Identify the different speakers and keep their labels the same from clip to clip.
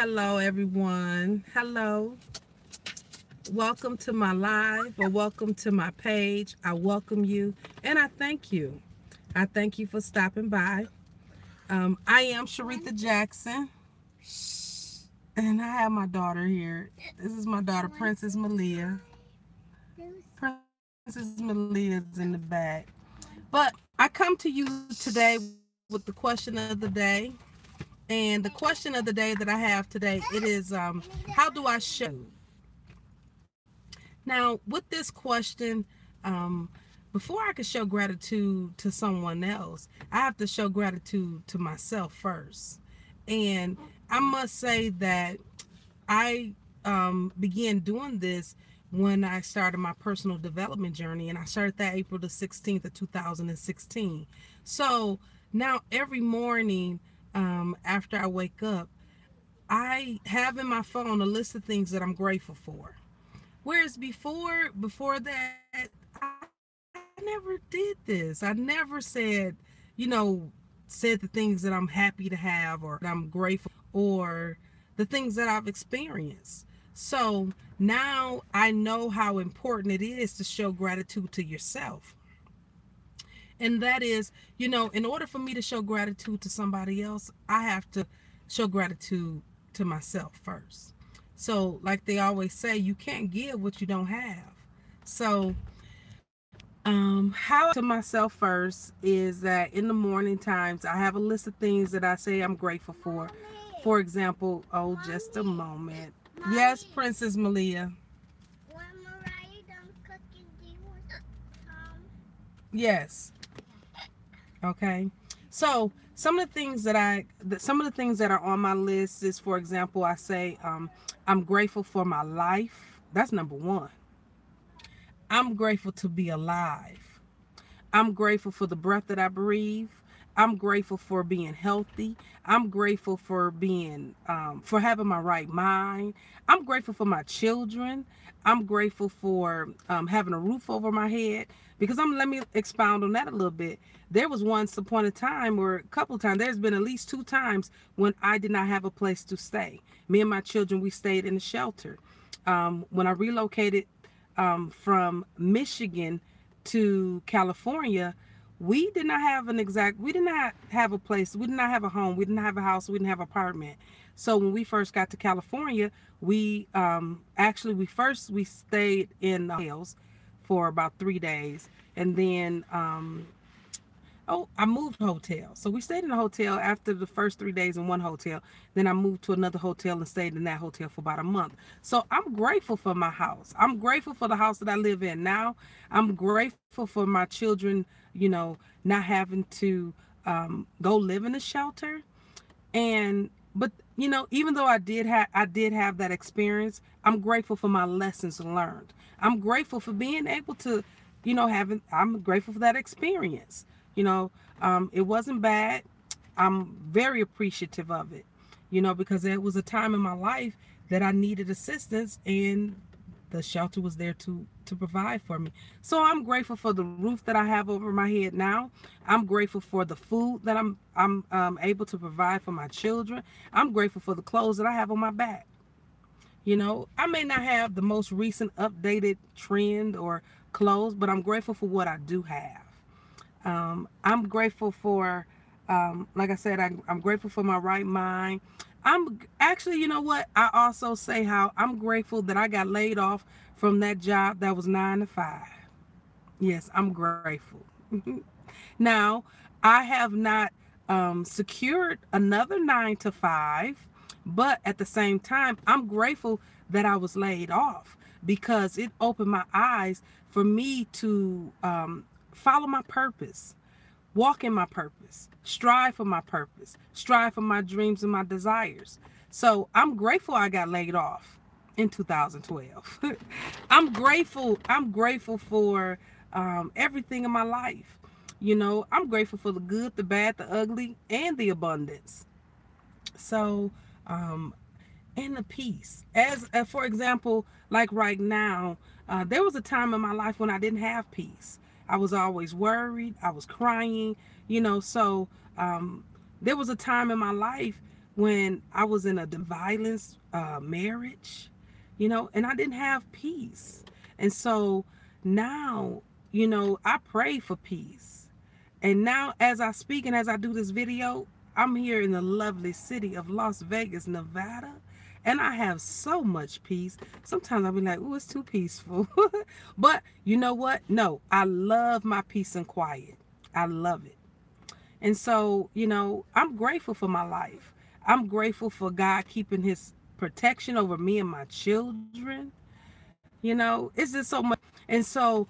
Speaker 1: Hello, everyone. Hello. Welcome to my live or welcome to my page. I welcome you and I thank you. I thank you for stopping by. I am Sharitha Jackson and I have my daughter here. This is my daughter, Princess Malia. Princess Malia is in the back. But I come to you today with the question of the day. And the question of the day that I have today, it is, how do I show gratitude? Now, with this question, before I can show gratitude to someone else, I have to show gratitude to myself first. And I must say that I began doing this when I started my personal development journey, and I started that April the 16th of 2016. So now every morning after I wake up, I have in my phone a list of things that I'm grateful for. Whereas before that, I never did this. I never said, said the things that I'm happy to have or that I'm grateful or the things that I've experienced. So now I know how important it is to show gratitude to yourself. And that is, in order for me to show gratitude to somebody else, I have to show gratitude to myself first. So, like they always say, you can't give what you don't have. So, how to myself first is that in the morning times, I have a list of things that I say I'm grateful for. For example, just a moment. Yes, Princess Malia.
Speaker 2: When Mariah done cooking, do you want some?
Speaker 1: Yes. Okay. So some of the things that are on my list is, for example, I say I'm grateful for my life. That's number one. I'm grateful to be alive. I'm grateful for the breath that I breathe. I'm grateful for being healthy. I'm grateful for being for having my right mind. I'm grateful for my children. I'm grateful for having a roof over my head. Because let me expound on that a little bit. There was once upon a time, or a couple of times, there's been at least 2 times when I did not have a place to stay. Me and my children, we stayed in a shelter. When I relocated from Michigan to California, we did not have we did not have a place, we did not have a home, we didn't have a house, we didn't have an apartment. So when we first got to California, we we stayed in hotels for about 3 days, and then I moved hotels. So we stayed in a hotel after the first 3 days in one hotel. Then I moved to another hotel and stayed in that hotel for about a month. So I'm grateful for my house. I'm grateful for the house that I live in now. I'm grateful for my children, not having to go live in a shelter. But even though I did have that experience, I'm grateful for my lessons learned. I'm grateful for being able to, I'm grateful for that experience. It wasn't bad. I'm very appreciative of it, because there was a time in my life that I needed assistance, and the shelter was there to provide for me. So I'm grateful for the roof that I have over my head now. I'm grateful for the food that I'm able to provide for my children. I'm grateful for the clothes that I have on my back. I may not have the most recent updated trend or clothes, but I'm grateful for what I do have. I'm grateful for, like I said, I'm grateful for my right mind. I'm actually, you know what? I also say how I'm grateful that I got laid off from that job that was 9 to 5. Yes, I'm grateful. Now, I have not secured another 9 to 5, but at the same time, I'm grateful that I was laid off because it opened my eyes for me to follow my purpose, walk in my purpose, strive for my purpose, strive for my dreams and my desires. So I'm grateful I got laid off in 2012. I'm grateful for everything in my life. I'm grateful for the good, the bad, the ugly, and the abundance. So, and the peace. As for example, like right now, there was a time in my life when I didn't have peace. I was always worried. I was crying, so there was a time in my life when I was in a violence marriage, and I didn't have peace. And so now, I pray for peace. And now, as I speak and as I do this video, I'm here in the lovely city of Las Vegas, Nevada, and I have so much peace. Sometimes I'll be like, oh, it's too peaceful. But you know what? No, I love my peace and quiet. I love it. And so, I'm grateful for my life. I'm grateful for God keeping his protection over me and my children. It's just so much. And so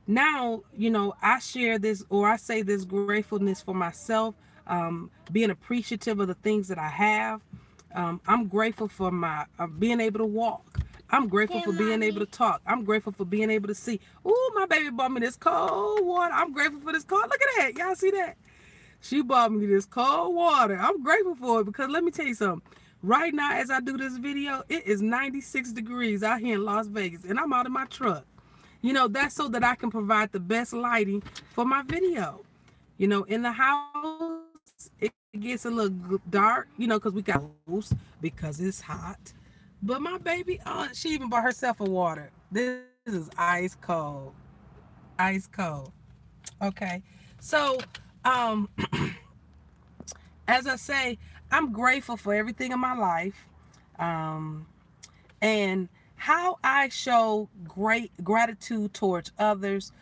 Speaker 1: now, I share this, or I say this gratefulness for myself, being appreciative of the things that I have. I'm grateful for my being able to walk. I'm grateful for being able to talk. I'm grateful for being able to see. Ooh, my baby bought me this cold water. I'm grateful for this cold. Look at that. Y'all see that? She bought me this cold water. I'm grateful for it because let me tell you something. Right now, as I do this video, it is 96 degrees out here in Las Vegas, and I'm out of my truck. That's so that I can provide the best lighting for my video. In the house, it gets a little dark, because we got because it's hot. But my baby, she even bought herself a water. This is ice cold. Ice cold. Okay. So, as I say, I'm grateful for everything in my life. And how I show great gratitude towards others.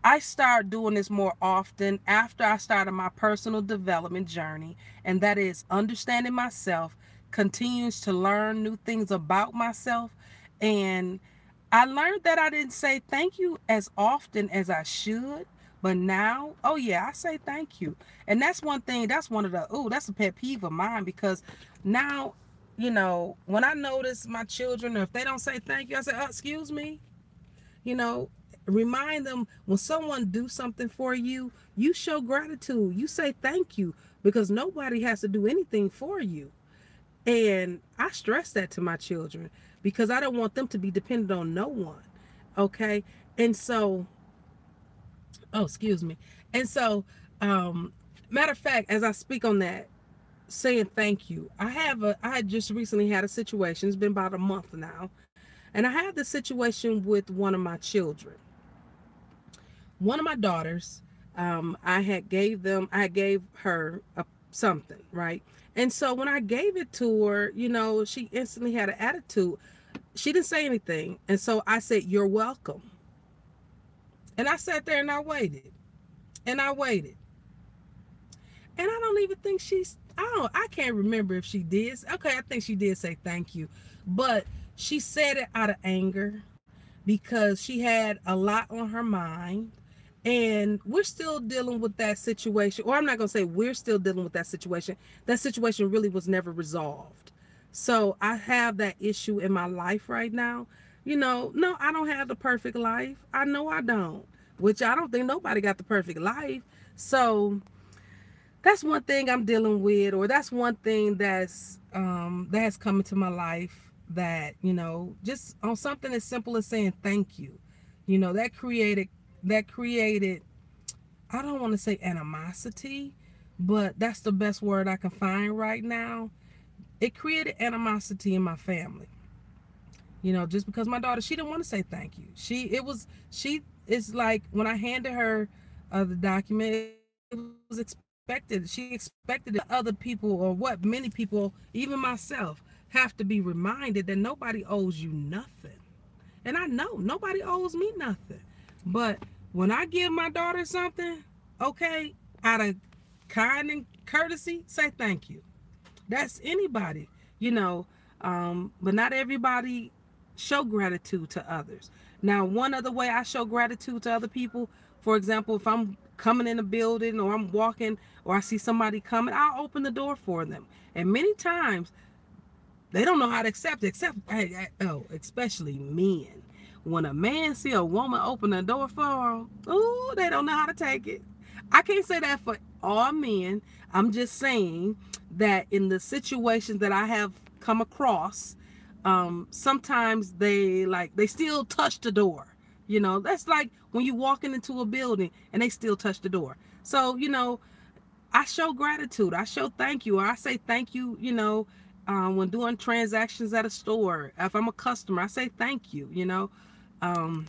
Speaker 1: I started doing this more often after I started my personal development journey, and that is understanding myself, continues to learn new things about myself. And I learned that I didn't say thank you as often as I should. But now, oh yeah, I say thank you. And that's one thing, that's one of the, that's a pet peeve of mine, because now, when I notice my children, if they don't say thank you, I say, excuse me, remind them when someone do something for you, you show gratitude. You say thank you, because nobody has to do anything for you. And I stress that to my children because I don't want them to be dependent on no one. Okay. And so, excuse me. And so, matter of fact, as I speak on that, saying thank you, I had just recently had a situation. It's been about a month now. And I had this situation with one of my children. One of my daughters, I gave her something, right? And so when I gave it to her, she instantly had an attitude. She didn't say anything. And so I said, "You're welcome." And I sat there and I waited. And I waited. And I don't even think I can't remember if she did. Okay, I think she did say thank you. But she said it out of anger because she had a lot on her mind. And we're still dealing with that situation. Or I'm not going to say we're still dealing with that situation. That situation really was never resolved. So I have that issue in my life right now. No, I don't have the perfect life. I know I don't. Which I don't think nobody got the perfect life. So that's one thing I'm dealing with, or that's one thing that has come into my life that, just on something as simple as saying thank you. That created, I don't want to say animosity, but that's the best word I can find right now. It created animosity in my family. Just because my daughter, she didn't want to say thank you. It's like when I handed her the document, it was expected. She expected that other people, or what many people, even myself, have to be reminded that nobody owes you nothing. And I know nobody owes me nothing. But when I give my daughter something, okay, out of kind and courtesy, say thank you. That's anybody, but not everybody show gratitude to others. Now, one other way I show gratitude to other people, for example, if I'm coming in a building or I'm walking or I see somebody coming, I'll open the door for them. And many times they don't know how to accept it, especially men. When a man see a woman open the door for them, they don't know how to take it. I can't say that for all men. I'm just saying that in the situations that I have come across, sometimes they still touch the door. That's like when you walking into a building and they still touch the door. So, I show gratitude. I show thank you, or I say thank you, when doing transactions at a store. If I'm a customer, I say thank you, Um,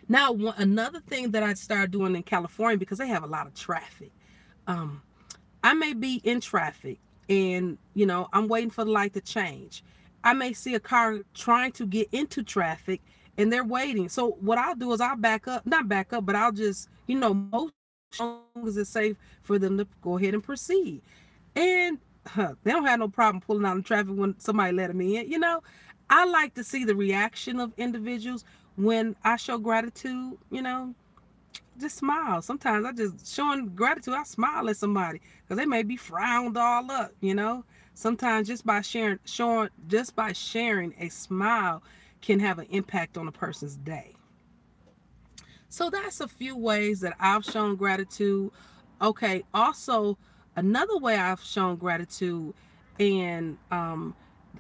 Speaker 1: Now, another thing that I started doing in California, because they have a lot of traffic, um, I may be in traffic and, I'm waiting for the light to change. I may see a car trying to get into traffic and they're waiting. So what I'll do is I'll back up, not back up, but I'll just, motion as long as it's safe for them to go ahead and proceed. And they don't have no problem pulling out in traffic when somebody let them in. I like to see the reaction of individuals when I show gratitude, just smile. Sometimes I just showing gratitude, I smile at somebody because they may be frowned all up. Sometimes just by sharing a smile can have an impact on a person's day. So that's a few ways that I've shown gratitude. Okay, also another way I've shown gratitude, and I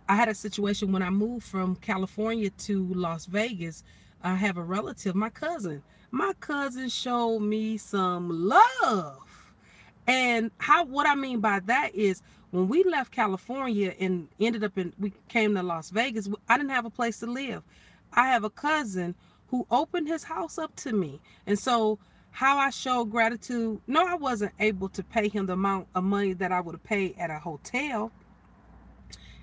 Speaker 1: had a situation when I moved from California to Las Vegas. I have a relative, my cousin. My cousin showed me some love. And what I mean by that is when we left California and we came to Las Vegas, I didn't have a place to live. I have a cousin who opened his house up to me. And so how I showed gratitude, no, I wasn't able to pay him the amount of money that I would have paid at a hotel.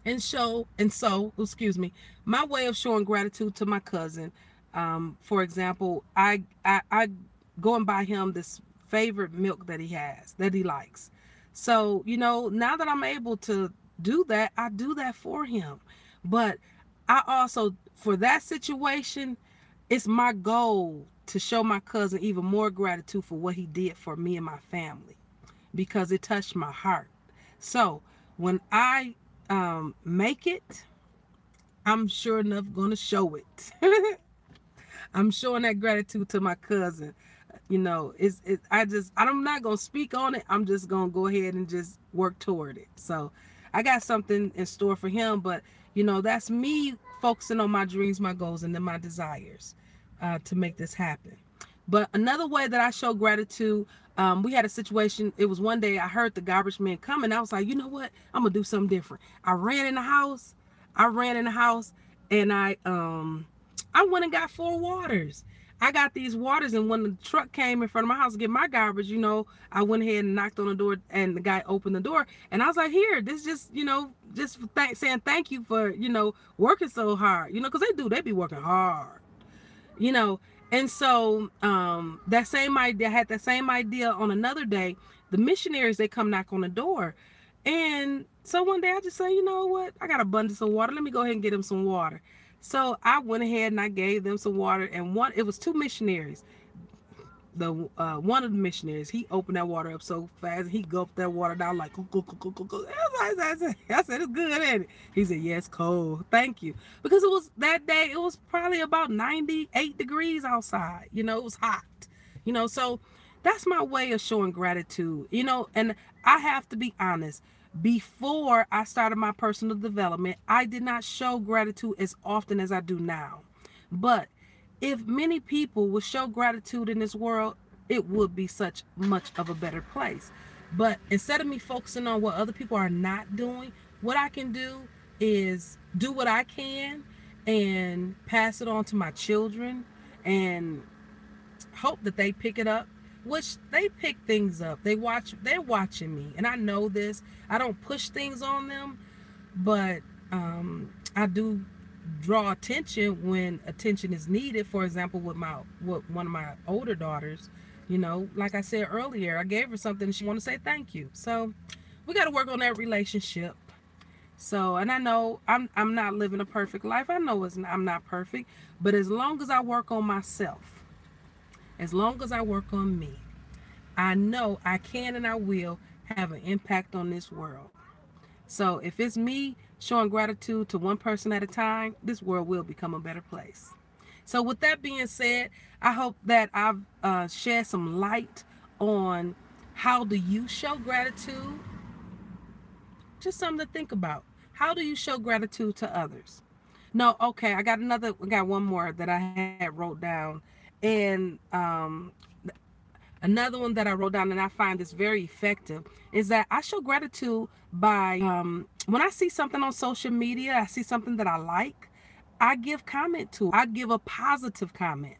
Speaker 1: Excuse me, my way of showing gratitude to my cousin, for example, I go and buy him this favorite milk that he has, that he likes. So, now that I'm able to do that, I do that for him. But I also, for that situation, it's my goal to show my cousin even more gratitude for what he did for me and my family because it touched my heart. So when I make it, I'm sure enough going to show it. I'm showing that gratitude to my cousin. I'm not going to speak on it. I'm just going to go ahead and just work toward it. So I got something in store for him, but that's me focusing on my dreams, my goals, and then my desires to make this happen. But another way that I show gratitude, we had a situation. It was one day I heard the garbage man coming. I was like, you know what? I'm gonna do something different. I ran in the house. And I went and got 4 waters. I got these waters, and when the truck came in front of my house to get my garbage, I went ahead and knocked on the door, and the guy opened the door, and I was like, "Here, this just, saying thank you for, working so hard, because they be working hard, you know." And so that same idea, I had that same idea on another day. The missionaries, they come knock on the door, and so one day I just say, you know what? I got abundance of water. Let me go ahead and get them some water. So I went ahead and I gave them some water, and it was 2 missionaries. The one of the missionaries, he opened that water up so fast, he gulped that water down like, I said, it's good, ain't it? He said, yes, cold, thank you. Because it was that day, it was probably about 98 degrees outside. It was hot. So that's my way of showing gratitude. And I have to be honest. Before I started my personal development, I did not show gratitude as often as I do now. But if many people would show gratitude in this world, it would be such much of a better place. But instead of me focusing on what other people are not doing, what I can do is do what I can and pass it on to my children and hope that they pick it up, which they pick things up. They're watching me, and I know this. I don't push things on them, but I do draw attention when attention is needed. For example, with one of my older daughters, like I said earlier, I gave her something and she wanted to say thank you. So we got to work on that relationship. So, and I know I'm not living a perfect life. I know I'm not perfect, but as long as I work on myself, as long as I work on me, I know I can and I will have an impact on this world. So if it's me showing gratitude to one person at a time, this world will become a better place. So with that being said, I hope that I've shed some light on how do you show gratitude. Just something to think about. How do you show gratitude to others? No, okay, I got one more that I had wrote down. And Another one that I wrote down and I find this very effective is that I show gratitude by when I see something on social media, I see something that I like, I give comment to. I give a positive comment.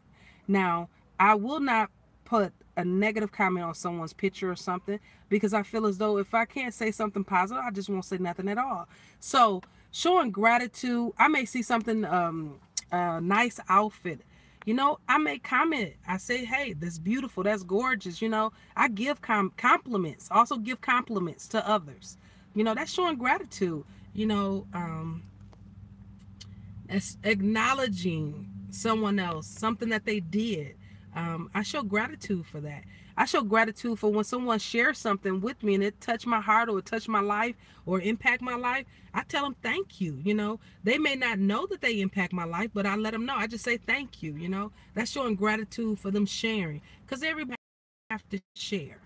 Speaker 1: Now, I will not put a negative comment on someone's picture or something because I feel as though if I can't say something positive, I just won't say nothing at all. So, showing gratitude, I may see something, a nice outfit. I make comment. I say, hey, that's beautiful. That's gorgeous. I give compliments. Also give compliments to others. That's showing gratitude. You know, um, it's acknowledging someone else, something that they did. I show gratitude for that. I show gratitude for when someone shares something with me and it touched my heart or touched my life or impact my life. I tell them thank you. They may not know that they impact my life, but I let them know. I just say thank you. That's showing gratitude for them sharing because everybody have to share.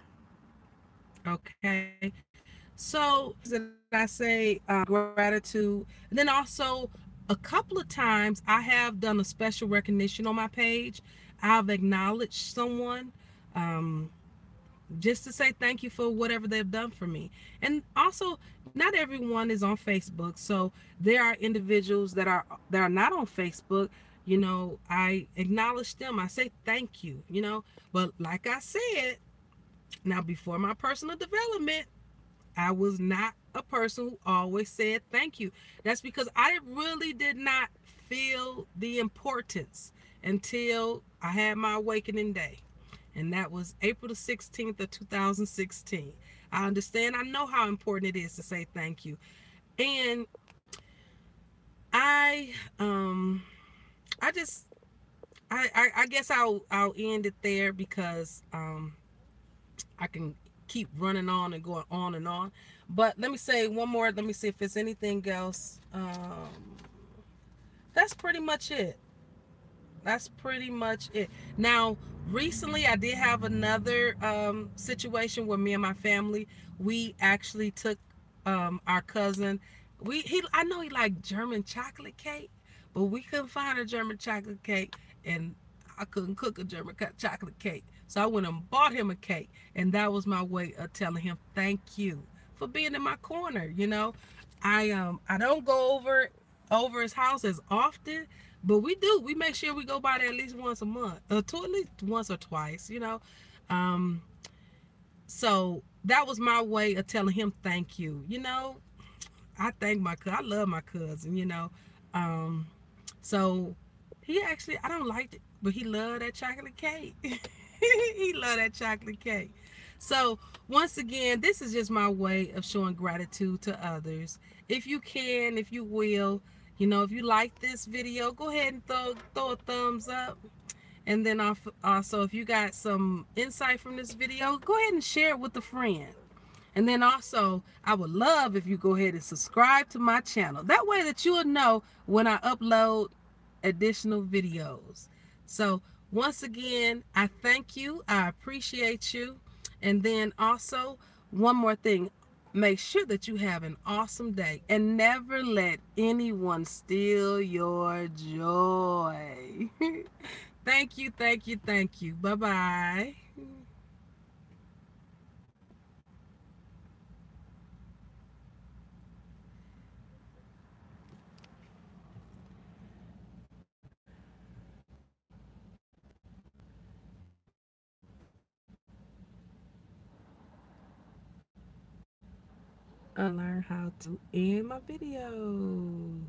Speaker 1: Okay. So that I say gratitude, and then also a couple of times I have done a special recognition on my page. I've acknowledged someone, um, just to say thank you for whatever they've done for me. And also, not everyone is on Facebook, so there are individuals that are not on Facebook. I acknowledge them. I say thank you. But like I said, now before my personal development, I was not a person who always said thank you. That's because I really did not feel the importance until I had my awakening day. And that was April the 16th of 2016. I understand, I know how important it is to say thank you. And I I just I guess I'll end it there because I can keep running on and going on and on. But let me say one more. Let me see if it's anything else. That's pretty much it. That's pretty much it. Now, recently, I did have another situation where me and my family, we actually took our cousin. I know he liked German chocolate cake, but we couldn't find a German chocolate cake, and I couldn't cook a German chocolate cake. So I went and bought him a cake, and that was my way of telling him thank you for being in my corner. I don't go over his house as often, but we do. We make sure we go by there at least once a month, or to at least once or twice. Um, so that was my way of telling him thank you. I thank I love my cousin. Um, so he actually, I don't like it, but he loved that chocolate cake. He loved that chocolate cake. So once again, this is just my way of showing gratitude to others. If you can, if you will, if you like this video, go ahead and throw a thumbs up. And then also, if you got some insight from this video, go ahead and share it with a friend. And then also, I would love if you go ahead and subscribe to my channel. That way that you will know when I upload additional videos. So once again, I thank you. I appreciate you. And then also, one more thing. Make sure that you have an awesome day and never let anyone steal your joy. Thank you, thank you, thank you. Bye-bye. Learn how to end my video.